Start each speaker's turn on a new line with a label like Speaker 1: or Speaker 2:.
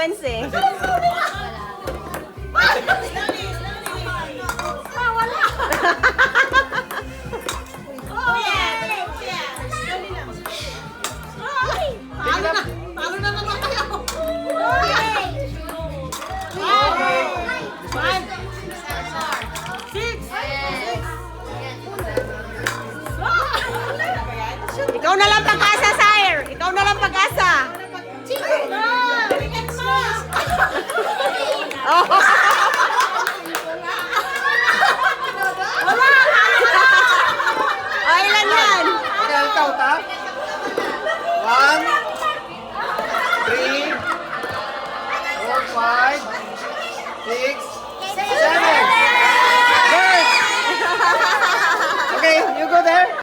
Speaker 1: Owens eh.
Speaker 2: Wala. Talo na naman kayo. Five. Six.
Speaker 1: Ikaw na lang pag-asa, sire. Ikaw na lang pag-asa.
Speaker 2: Chico.
Speaker 1: Oh.